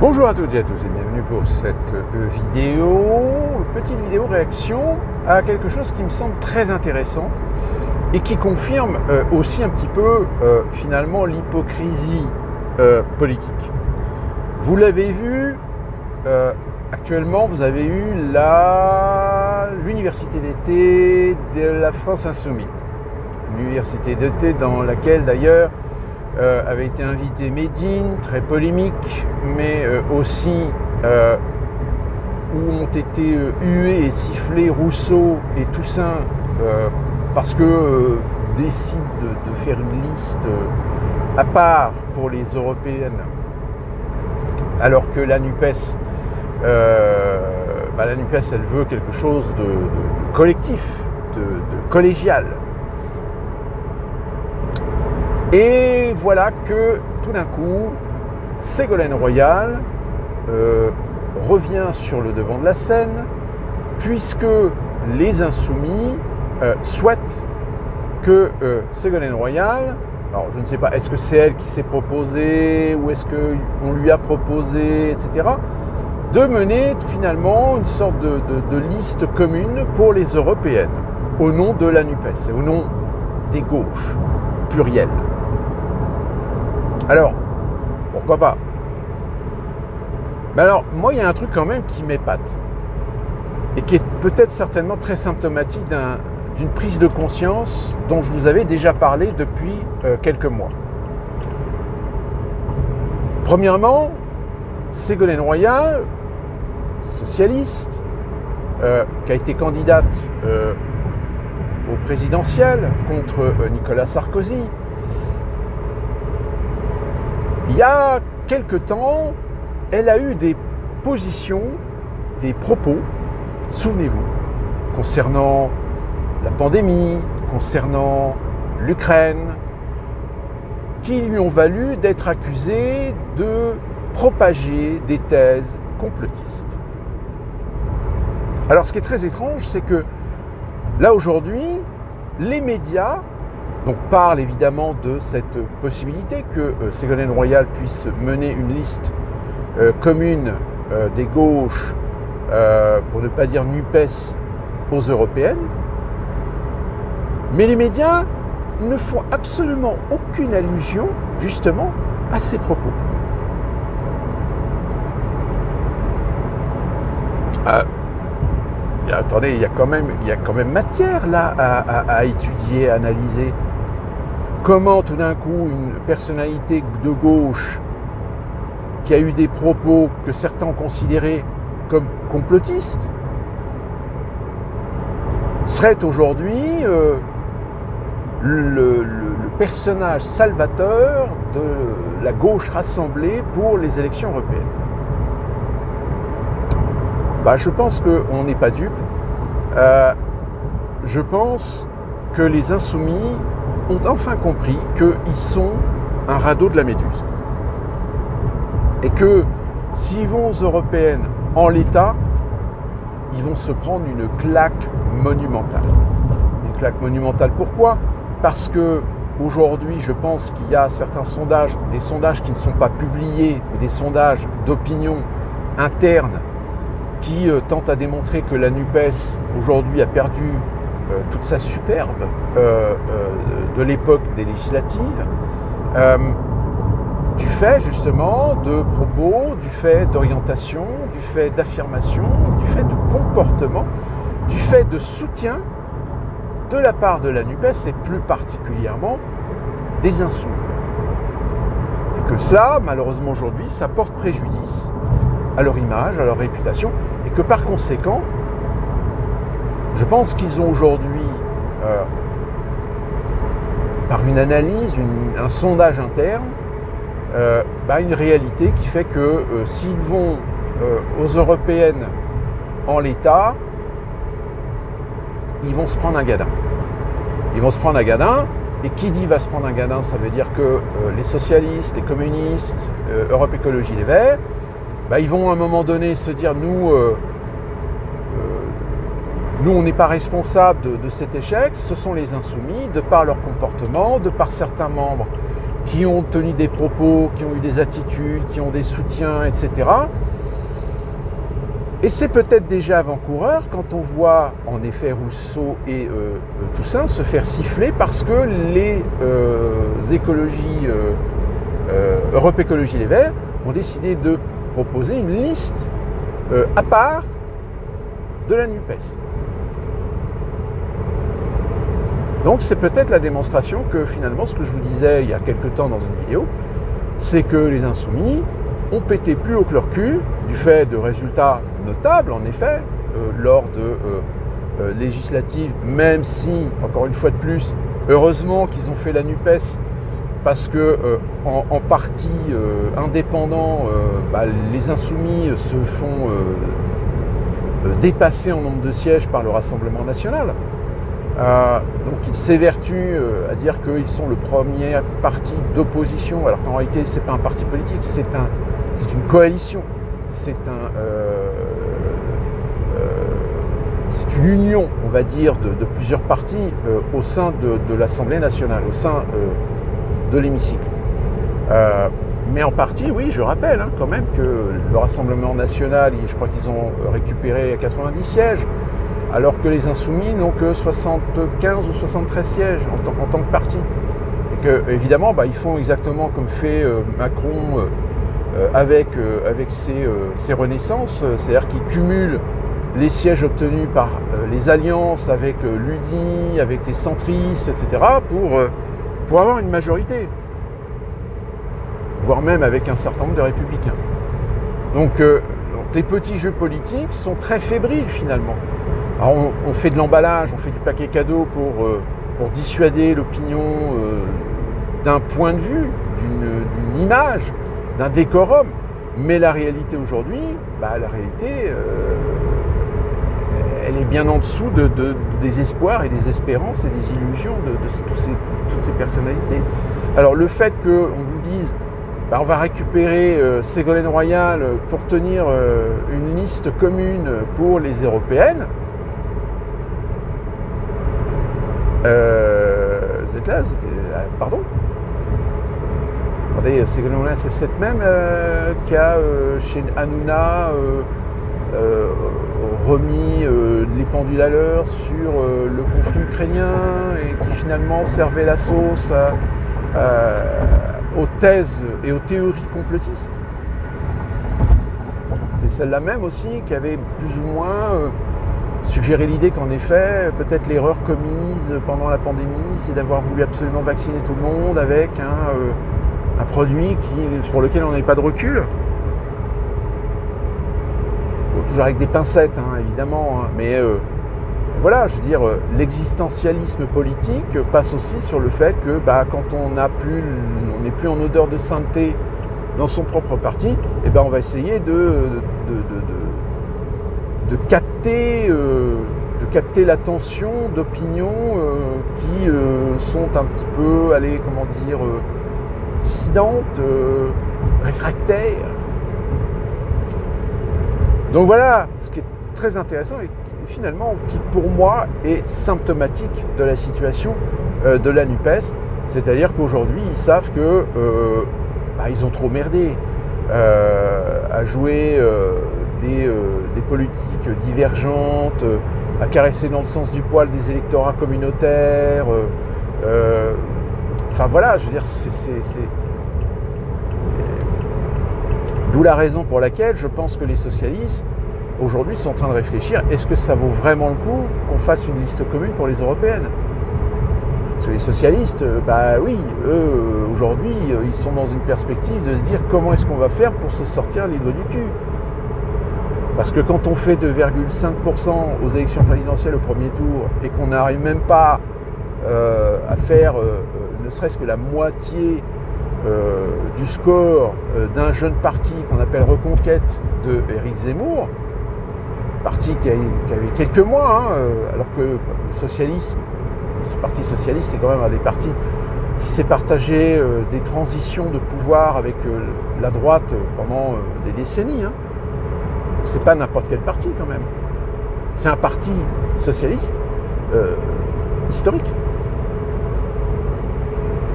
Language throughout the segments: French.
Bonjour à toutes et à tous et bienvenue pour cette petite vidéo réaction à quelque chose qui me semble très intéressant et qui confirme aussi un petit peu finalement l'hypocrisie politique. Vous l'avez vu, actuellement vous avez eu l'université d'été de la France Insoumise. L'université d'été dans laquelle d'ailleurs avait été invité Médine, très polémique, mais aussi où ont été hués et sifflés Rousseau et Toussaint parce que décident de faire une liste à part pour les européennes, alors que la NUPES, la NUPES elle veut quelque chose de collectif, de collégial. Et voilà que tout d'un coup, Ségolène Royal revient sur le devant de la scène, puisque les Insoumis souhaitent que Ségolène Royal, alors je ne sais pas, est-ce que c'est elle qui s'est proposée, ou est-ce qu'on lui a proposé, etc., de mener finalement une sorte de liste commune pour les européennes, au nom de la NUPES, et au nom des gauches, plurielles. Alors, pourquoi pas? Mais alors, moi, il y a un truc quand même qui m'épate, et qui est peut-être certainement très symptomatique d'une prise de conscience dont je vous avais déjà parlé depuis quelques mois. Premièrement, Ségolène Royal, socialiste, qui a été candidate au présidentiel contre Nicolas Sarkozy, il y a quelque temps, elle a eu des positions, des propos, souvenez-vous, concernant la pandémie, concernant l'Ukraine, qui lui ont valu d'être accusée de propager des thèses complotistes. Alors ce qui est très étrange, c'est que là aujourd'hui, les médias donc parle évidemment de cette possibilité que Ségolène Royal puisse mener une liste commune des gauches, pour ne pas dire NUPES, aux européennes. Mais les médias ne font absolument aucune allusion justement à ces propos. Attendez, il y a quand même matière là à étudier, à analyser. Comment tout d'un coup une personnalité de gauche qui a eu des propos que certains ont considérés comme complotistes serait aujourd'hui le personnage salvateur de la gauche rassemblée pour les élections européennes. Je pense qu'on n'est pas dupe. Je pense que les Insoumis ont enfin compris qu'ils sont un radeau de la Méduse. Et que s'ils vont aux européennes en l'état, ils vont se prendre une claque monumentale. Une claque monumentale, pourquoi ? Parce que aujourd'hui, je pense qu'il y a certains sondages, des sondages qui ne sont pas publiés, mais des sondages d'opinion interne qui tentent à démontrer que la NUPES aujourd'hui a perdu toute sa superbe de l'époque des législatives, du fait justement de propos, du fait d'orientation, du fait d'affirmation, du fait de comportement, du fait de soutien de la part de la NUPES et plus particulièrement des Insoumis. Et que cela, malheureusement aujourd'hui, ça porte préjudice à leur image, à leur réputation, et que par conséquent, je pense qu'ils ont aujourd'hui, par une analyse, un sondage interne, une réalité qui fait que s'ils vont aux européennes en l'état, ils vont se prendre un gadin. Ils vont se prendre un gadin, et qui dit va se prendre un gadin, ça veut dire que les socialistes, les communistes, Europe Écologie Les Verts, ils vont à un moment donné se dire nous on n'est pas responsable de cet échec, ce sont les Insoumis, de par leur comportement, de par certains membres qui ont tenu des propos, qui ont eu des attitudes, qui ont des soutiens, etc. Et c'est peut-être déjà avant-coureur quand on voit en effet Rousseau et Toussaint se faire siffler parce que les écologies, Europe Écologie Les Verts, ont décidé de proposer une liste à part de la NUPES. Donc c'est peut-être la démonstration que finalement ce que je vous disais il y a quelques temps dans une vidéo, c'est que les Insoumis ont pété plus haut que leur cul du fait de résultats notables en effet lors de législatives, même si, encore une fois de plus, heureusement qu'ils ont fait la NUPES parce que en parti indépendant, les Insoumis se font dépasser en nombre de sièges par le Rassemblement national. Donc ils s'évertuent à dire qu'ils sont le premier parti d'opposition, alors qu'en réalité c'est pas un parti politique, c'est une coalition, c'est une union, on va dire, de plusieurs partis au sein de l'Assemblée nationale, au sein de l'hémicycle. Mais en partie, oui, je rappelle quand même que le Rassemblement national, je crois qu'ils ont récupéré 90 sièges, alors que les Insoumis n'ont que 75 ou 73 sièges en tant que parti. Et que, évidemment, ils font exactement comme fait Macron avec ses renaissances, c'est-à-dire qu'ils cumulent les sièges obtenus par les alliances avec l'UDI, avec les centristes, etc., pour avoir une majorité, voire même avec un certain nombre de républicains. Donc les petits jeux politiques sont très fébriles finalement. Alors on fait de l'emballage, on fait du paquet cadeau pour dissuader l'opinion d'un point de vue, d'une image, d'un décorum. Mais la réalité aujourd'hui, la réalité, elle est bien en dessous des espoirs et des espérances et des illusions de toutes ces personnalités. Alors le fait qu'on vous dise on va récupérer Ségolène Royal pour tenir une liste commune pour les européennes. Vous êtes là? Pardon? Attendez, Ségolène Royal, c'est cette même qui a chez Hanouna remis les pendules à l'heure sur le conflit ukrainien et qui finalement servait la sauce aux thèses et aux théories complotistes. C'est celle-là même aussi qui avait plus ou moins suggéré l'idée qu'en effet, peut-être l'erreur commise pendant la pandémie, c'est d'avoir voulu absolument vacciner tout le monde avec un produit sur lequel on n'avait pas de recul. Bon, toujours avec des pincettes, évidemment, mais voilà, je veux dire, l'existentialisme politique passe aussi sur le fait que quand on n'est plus en odeur de sainteté dans son propre parti, on va essayer de capter l'attention d'opinions qui sont un petit peu, dissidentes, réfractaires. Donc voilà, ce qui est très intéressant et finalement qui pour moi est symptomatique de la situation de la NUPES, c'est-à-dire qu'aujourd'hui ils savent que ils ont trop merdé à jouer des politiques divergentes, à caresser dans le sens du poil des électorats communautaires. Voilà, je veux dire, c'est d'où la raison pour laquelle je pense que les socialistes aujourd'hui sont en train de réfléchir, est-ce que ça vaut vraiment le coup qu'on fasse une liste commune pour les européennes? Parce que les socialistes, oui, eux, aujourd'hui, ils sont dans une perspective de se dire comment est-ce qu'on va faire pour se sortir les doigts du cul. Parce que quand on fait 2,5% aux élections présidentielles au premier tour et qu'on n'arrive même pas à faire ne serait-ce que la moitié du score d'un jeune parti qu'on appelle Reconquête de Éric Zemmour, parti qui avait quelques mois, alors que le socialisme, ce parti socialiste, c'est quand même un des partis qui s'est partagé des transitions de pouvoir avec la droite pendant des décennies. C'est pas n'importe quel parti quand même. C'est un parti socialiste historique.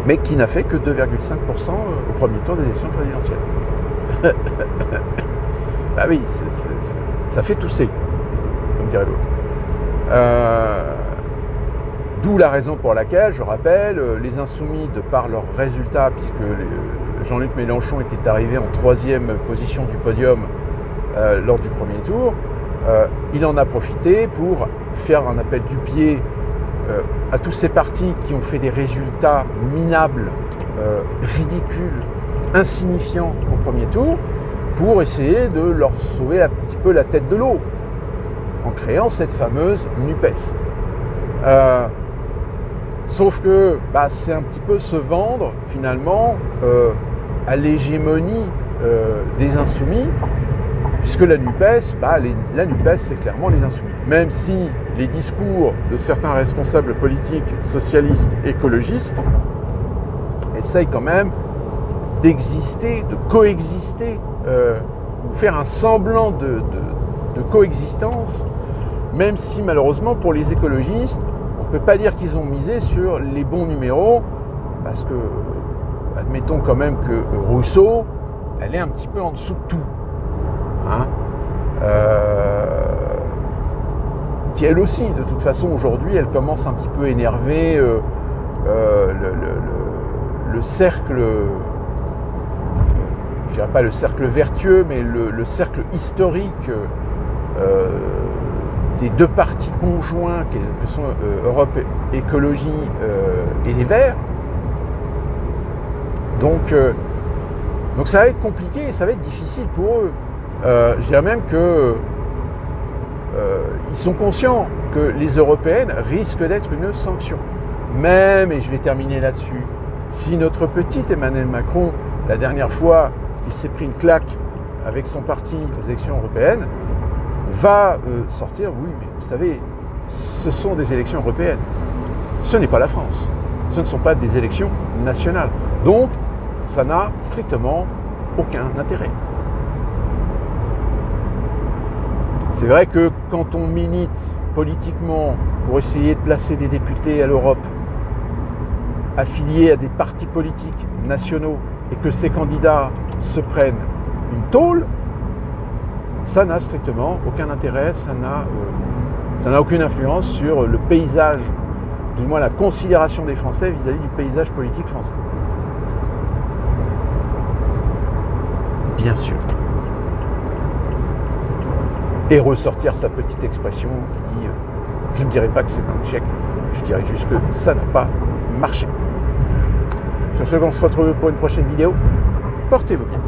mais qui n'a fait que 2,5% au premier tour des élections présidentielles. Ah oui, ça fait tousser, comme dirait l'autre. D'où la raison pour laquelle, je rappelle, les Insoumis, de par leurs résultats, puisque Jean-Luc Mélenchon était arrivé en 3e position du podium lors du premier tour, il en a profité pour faire un appel du pied à tous ces partis qui ont fait des résultats minables, ridicules, insignifiants au premier tour, pour essayer de leur sauver un petit peu la tête de l'eau, en créant cette fameuse NUPES. Sauf que c'est un petit peu se vendre, finalement, à l'hégémonie des Insoumis, puisque la NUPES, la NUPES, c'est clairement les Insoumis. Même si les discours de certains responsables politiques socialistes, écologistes, essayent quand même d'exister, de coexister, ou faire un semblant de coexistence, même si malheureusement pour les écologistes, on ne peut pas dire qu'ils ont misé sur les bons numéros, parce que, admettons quand même que Rousseau, elle est un petit peu en dessous de tout. Hein, qui elle aussi, de toute façon, aujourd'hui, elle commence un petit peu à énerver le cercle, je dirais pas le cercle vertueux, mais le cercle historique des deux partis conjoints que sont Europe Écologie et les Verts. Donc ça va être compliqué, ça va être difficile pour eux. Je dirais même que ils sont conscients que les européennes risquent d'être une sanction. Même, et je vais terminer là-dessus, si notre petit Emmanuel Macron, la dernière fois qu'il s'est pris une claque avec son parti aux élections européennes, va sortir, oui, mais vous savez, ce sont des élections européennes. Ce n'est pas la France. Ce ne sont pas des élections nationales. Donc, ça n'a strictement aucun intérêt. C'est vrai que quand on milite politiquement pour essayer de placer des députés à l'Europe affiliés à des partis politiques nationaux et que ces candidats se prennent une tôle, ça n'a strictement aucun intérêt, ça n'a aucune influence sur le paysage, du moins la considération des Français vis-à-vis du paysage politique français. Bien sûr. Et ressortir sa petite expression qui dit « je ne dirais pas que c'est un échec, je dirais juste que ça n'a pas marché ». Sur ce, on se retrouve pour une prochaine vidéo. Portez-vous bien.